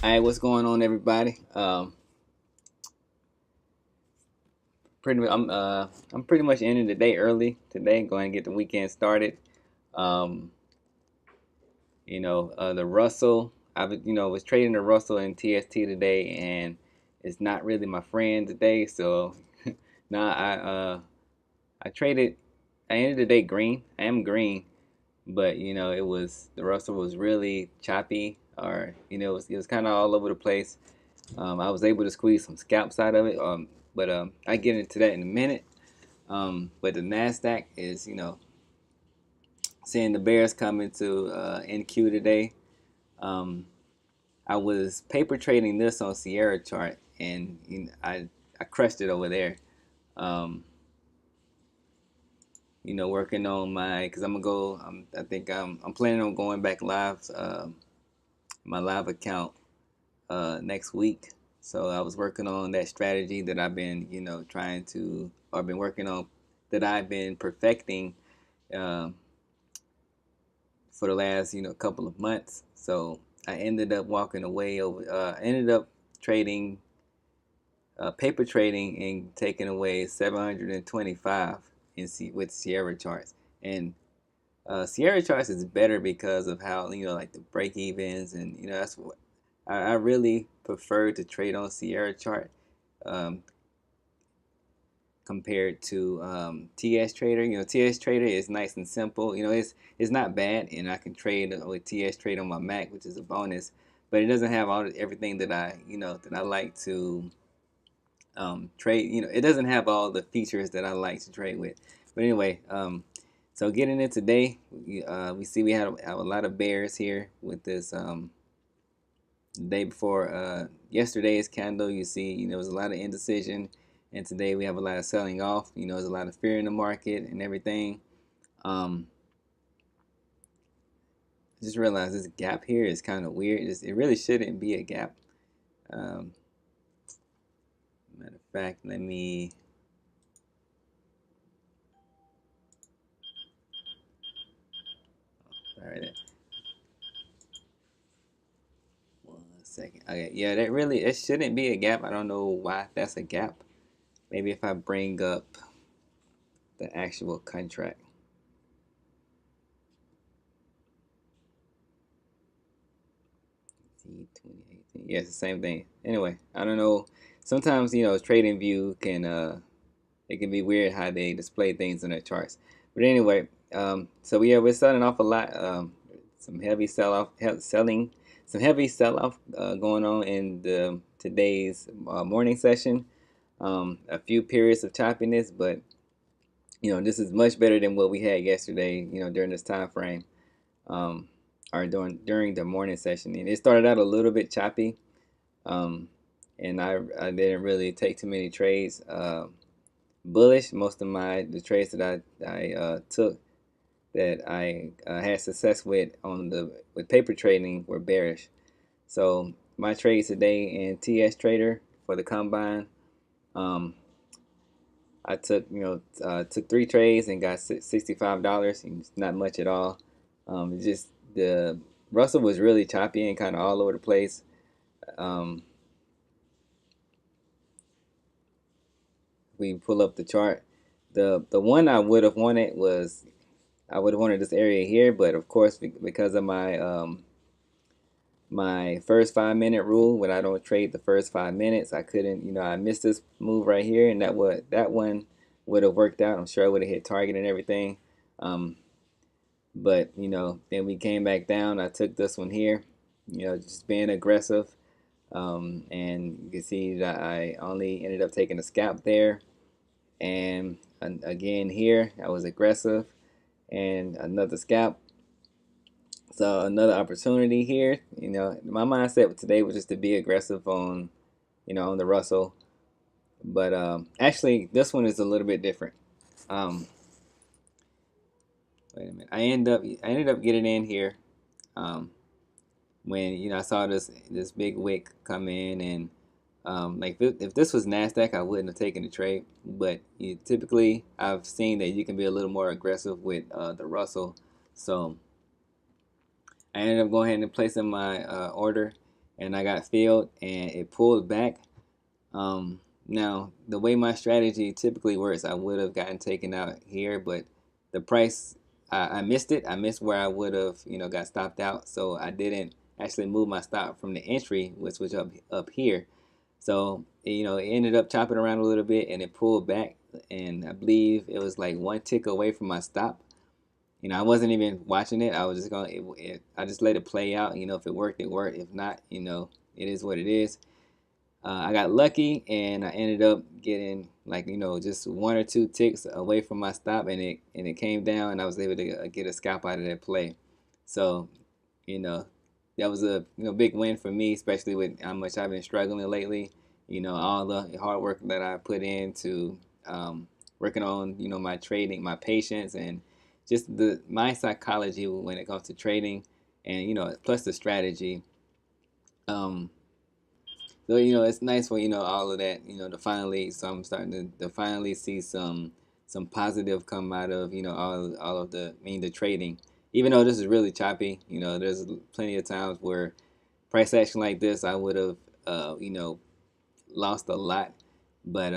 Hey, what's going on, everybody? I'm pretty much ending the day early today. Going to get the weekend started. Um, the Russell. Was trading the Russell and TST today, and it's not really my friend today. So now I traded. I ended the day green. I am green, but it was the Russell was really choppy, or it was kind of all over the place. I was able to squeeze some scalps out of it. But I get into that in a minute. But the Nasdaq is, seeing the bears coming to NQ today. Um, I was paper trading this on Sierra chart, and I crushed it over there. Um, working on my because I'm gonna go. I think I'm planning on going back live. My live account next week. So I was working on that strategy that I've been, trying to, or been working on, that I've been perfecting uh, for the last, couple of months. So I ended up walking away over, ended up trading, paper trading, and taking away 725 with Sierra charts. And Sierra charts is better because of how, like the break evens, and that's what I really prefer to trade on Sierra chart um, compared to TS Trader. TS Trader is nice and simple. It's not bad, and I can trade with TS Trader on my Mac, which is a bonus. But it doesn't have everything that I like to trade. It doesn't have all the features that I like to trade with. But anyway, so getting in today, we see we have a lot of bears here with this. The day before yesterday's candle, you see, there was a lot of indecision, and today we have a lot of selling off. There's a lot of fear in the market and everything. Um, I just realized this gap here is kind of weird. It really shouldn't be a gap. Um, Matter of fact, let me. Sorry, 1 second. Okay, yeah, it shouldn't be a gap. I don't know why that's a gap. Maybe if I bring up the actual contract. See, 2018. Yeah, it's the same thing. Anyway, I don't know. Sometimes trading view can it can be weird how they display things in their charts. But anyway, so yeah, we're selling off a lot. Some heavy sell off, selling some heavy sell off going on in the today's morning session. A few periods of choppiness, but this is much better than what we had yesterday. During this time frame, um, or during the morning session, and it started out a little bit choppy. Um, and I didn't really take too many trades. Bullish. Most of the trades that I took that I had success with on the with paper trading were bearish. So my trades today in TS Trader for the combine, um, I took 3 trades and got $65. It's not much at all. It's just the Russell was really choppy and kind of all over the place. Um, we pull up the chart. The one I would have wanted was I would have wanted this area here, but of course, because of my first 5 minute rule, when I don't trade the first 5 minutes, I couldn't. I missed this move right here, and that one would have worked out. I'm sure I would have hit target and everything. Um, but then we came back down. I took this one here. Just being aggressive. And you can see that I only ended up taking a scalp there, and again here I was aggressive, and another scalp. So another opportunity here. My mindset today was just to be aggressive on the Russell, but actually this one is a little bit different. Um, Wait a minute. I ended up getting in here um, when I saw this big wick come in, and like if this was Nasdaq, I wouldn't have taken the trade. But typically, I've seen that you can be a little more aggressive with the Russell, so I ended up going ahead and placing my order, and I got filled and it pulled back. Now the way my strategy typically works, I would have gotten taken out here, but the price, I missed it. I missed where I would have, got stopped out. So I didn't actually move my stop from the entry, which was up here. So it ended up chopping around a little bit and it pulled back, and I believe it was like one tick away from my stop. I wasn't even watching it. I was just going. I just let it play out. If it worked, it worked. If not, it is what it is. I got lucky and I ended up getting like just one or two ticks away from my stop, and it came down, and I was able to get a scalp out of that play. So you know that was a big win for me, especially with how much I've been struggling lately. All the hard work that I put into working on my trading, my patience, and just my psychology when it comes to trading, and plus the strategy. Um, so it's nice for all of that to finally. So I'm starting to finally see some positive come out of all of the trading. Even though this is really choppy, there's plenty of times where price action like this I would have lost a lot. But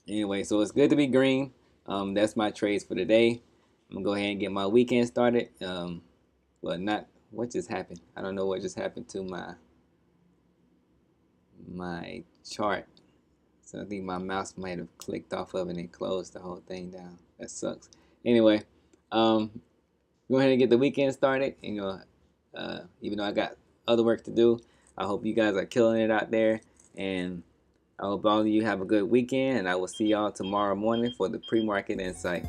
anyway, so it's good to be green. That's my trades for today. I'm gonna go ahead and get my weekend started. Well, not what just happened. I don't know what just happened to my chart. So I think my mouse might have clicked off of it and closed the whole thing down. That sucks. Anyway, go ahead and get the weekend started. Even though I got other work to do, I hope you guys are killing it out there, and I hope all of you have a good weekend. And I will see y'all tomorrow morning for the pre-market insight.